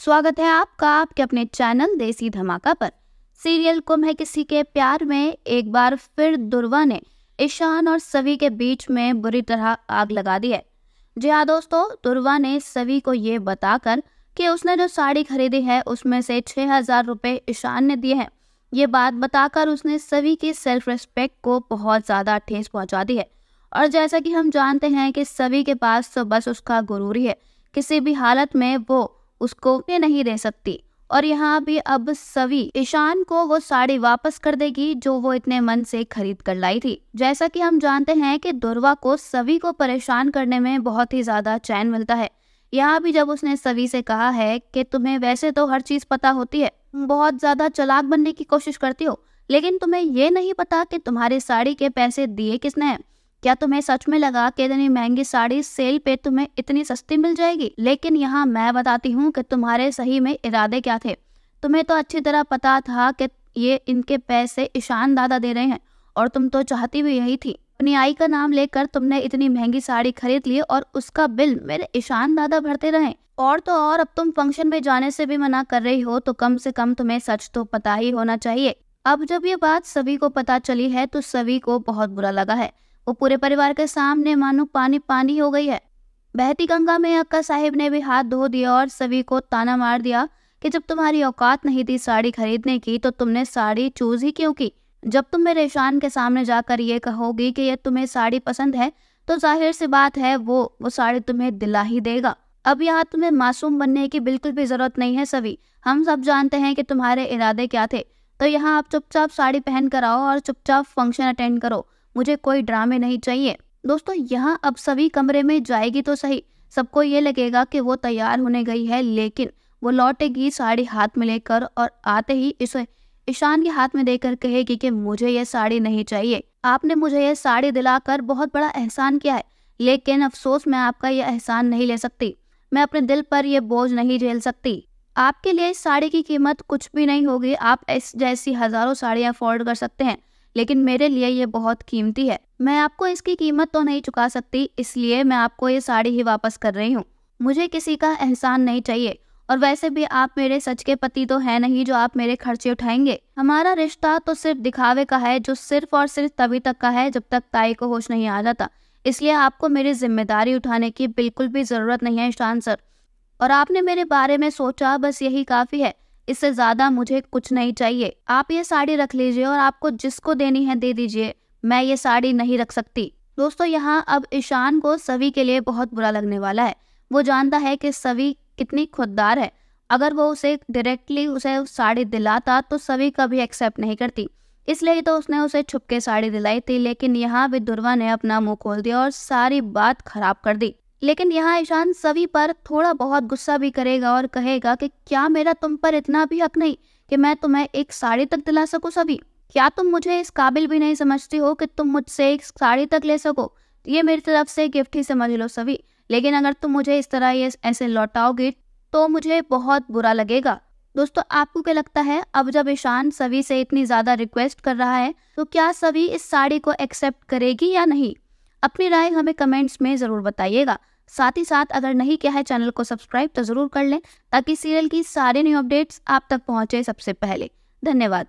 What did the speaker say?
स्वागत है आपका आपके अपने चैनल देसी धमाका पर। सीरियल गुम है किसी के प्यार में एक बार फिर दुर्वा ने ईशान और सवी के बीच में बुरी तरह आग लगा दी है। जी हाँ दोस्तों, दुर्वा ने सवी को ये बताकर कि उसने जो साड़ी खरीदी है उसमें से 6,000 रुपये ईशान ने दिए हैं। ये बात बताकर उसने सवी की सेल्फ रिस्पेक्ट को बहुत ज़्यादा ठेस पहुंचा दी है। और जैसा कि हम जानते हैं कि सवी के पास तो बस उसका गुरूर ही है, किसी भी हालत में वो उसको नहीं दे सकती। और यहाँ भी अब सवी ईशान को वो साड़ी वापस कर देगी जो वो इतने मन से खरीद कर लाई थी। जैसा कि हम जानते हैं कि दुर्वा को सवी को परेशान करने में बहुत ही ज्यादा चैन मिलता है। यहाँ भी जब उसने सवी से कहा है कि तुम्हें वैसे तो हर चीज पता होती है, बहुत ज्यादा चालाक बनने की कोशिश करती हो, लेकिन तुम्हें ये नहीं पता कि तुम्हारी साड़ी के पैसे दिए किसने हैं। क्या तुम्हें सच में लगा कि इतनी महंगी साड़ी सेल पे तुम्हें इतनी सस्ती मिल जाएगी? लेकिन यहाँ मैं बताती हूँ कि तुम्हारे सही में इरादे क्या थे। तुम्हें तो अच्छी तरह पता था कि ये इनके पैसे ईशान दादा दे रहे हैं और तुम तो चाहती भी यही थी। अपनी आई का नाम लेकर तुमने इतनी महंगी साड़ी खरीद ली और उसका बिल मेरे ईशान दादा भरते रहे। और तो और अब तुम फंक्शन में जाने से भी मना कर रही हो, तो कम से कम तुम्हें सच तो पता ही होना चाहिए। अब जब ये बात सभी को पता चली है तो सभी को बहुत बुरा लगा है। वो पूरे परिवार के सामने मानो पानी पानी हो गई है। बहती गंगा में अक्का साहिब ने भी हाथ धो दिया और सभी को ताना मार दिया कि जब तुम्हारी औकात नहीं थी साड़ी खरीदने की तो तुमने साड़ी चूज ही क्यों की। जब तुम मेरे ईशान के सामने जाकर ये कहोगी कि ये तुम्हें साड़ी पसंद है तो जाहिर सी बात है वो साड़ी तुम्हें दिला ही देगा। अब यहाँ तुम्हें मासूम बनने की बिल्कुल भी जरूरत नहीं है सभी। हम सब जानते हैं कि तुम्हारे इरादे क्या थे। तो यहाँ आप चुपचाप साड़ी पहन कर आओ और चुपचाप फंक्शन अटेंड करो। मुझे कोई ड्रामे नहीं चाहिए। दोस्तों, यहाँ अब सभी कमरे में जाएगी तो सही, सबको ये लगेगा कि वो तैयार होने गई है, लेकिन वो लौटेगी साड़ी हाथ में लेकर और आते ही इसे ईशान के हाथ में देकर कहेगी कि मुझे ये साड़ी नहीं चाहिए। आपने मुझे ये साड़ी दिलाकर बहुत बड़ा एहसान किया है, लेकिन अफसोस मैं आपका ये एहसान नहीं ले सकती। मैं अपने दिल पर यह बोझ नहीं झेल सकती। आपके लिए इस साड़ी की कीमत कुछ भी नहीं होगी। आप इस जैसी हजारों साड़ियाँ अफोर्ड कर सकते हैं, लेकिन मेरे लिए ये बहुत कीमती है। मैं आपको इसकी कीमत तो नहीं चुका सकती, इसलिए मैं आपको ये साड़ी ही वापस कर रही हूँ। मुझे किसी का एहसान नहीं चाहिए। और वैसे भी आप मेरे सच के पति तो है नहीं जो आप मेरे खर्चे उठाएंगे। हमारा रिश्ता तो सिर्फ दिखावे का है, जो सिर्फ और सिर्फ तभी तक का है जब तक ताई को होश नहीं आ जाता। इसलिए आपको मेरी जिम्मेदारी उठाने की बिल्कुल भी जरूरत नहीं है ईशान सर। और आपने मेरे बारे में सोचा, बस यही काफी है। इससे ज्यादा मुझे कुछ नहीं चाहिए। आप ये साड़ी रख लीजिए और आपको जिसको देनी है दे दीजिए। मैं ये साड़ी नहीं रख सकती। दोस्तों, यहाँ अब ईशान को सवी के लिए बहुत बुरा लगने वाला है। वो जानता है कि सवी कितनी खुददार है। अगर वो उसे डायरेक्टली उसे साड़ी दिलाता तो सवी कभी एक्सेप्ट नहीं करती, इसलिए तो उसने उसे छुपके साड़ी दिलाई थी। लेकिन यहाँ भी दुर्वा ने अपना मुंह खोल दिया और सारी बात खराब कर दी। लेकिन यहाँ ईशान सवी पर थोड़ा बहुत गुस्सा भी करेगा और कहेगा कि क्या मेरा तुम पर इतना भी हक नहीं कि मैं तुम्हें एक साड़ी तक दिला सकूं सभी? क्या तुम मुझे इस काबिल भी नहीं समझती हो कि तुम मुझसे एक साड़ी तक ले सको? ये मेरी तरफ से गिफ्ट ही समझ लो सभी। लेकिन अगर तुम मुझे इस तरह ये ऐसे लौटाओगे तो मुझे बहुत बुरा लगेगा। दोस्तों, आपको क्या लगता है, अब जब ईशान सवी से इतनी ज्यादा रिक्वेस्ट कर रहा है तो क्या सवी इस साड़ी को एक्सेप्ट करेगी या नहीं? अपनी राय हमें कमेंट्स में जरूर बताइएगा। साथ ही साथ अगर नहीं किया है चैनल को सब्सक्राइब तो जरूर कर लें, ताकि सीरियल की सारी न्यू अपडेट्स आप तक पहुंचे सबसे पहले। धन्यवाद।